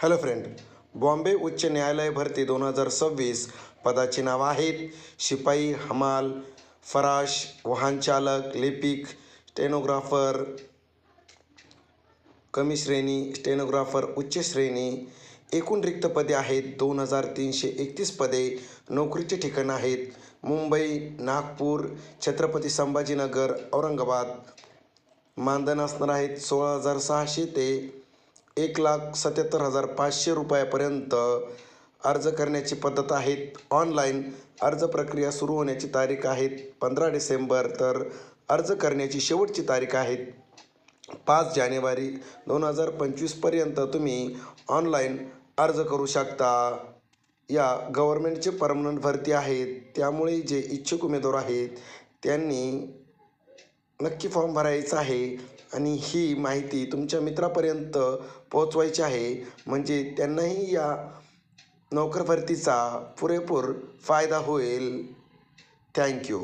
Hello friend, Bombay उच्च न्यायालय भरती 2026 पदाची नावं आहेत शिपाई, हमाल, फराश, वाहनचालक, लिपिक, स्टेनोग्राफर कमी श्रेणी, स्टेनोग्राफर उच्च श्रेणी. एकूण रिक्त पदे आहेत 2331 पदे. नोकरीचे ठिकाण आहेत मुंबई, नागपूर, छत्रपती संभाजीनगर, औरंगाबाद. मानधन असणार आहेत 16,600 ते 1,77,500 रुपयापर्यंत. अर्ज करण्याची पद्धत आहेत ऑनलाईन. अर्ज प्रक्रिया सुरू होण्याची तारीख आहेत 15 डिसेंबर, तर अर्ज करण्याची शेवटची तारीख आहेत 5 जानेवारी 2025पर्यंत तुम्ही ऑनलाईन अर्ज करू शकता. या गव्हर्नमेंटचे परमनंट भरती आहेत, त्यामुळे जे इच्छुक उमेदवार आहेत त्यांनी नक्की फॉर्म भरायचा आहे आणि ही माहिती तुमच्या मित्रापर्यंत पोहोचवायची आहे, म्हणजे त्यांनाही या नोकर भरतीचा पुरेपूर फायदा होईल. थँक्यू.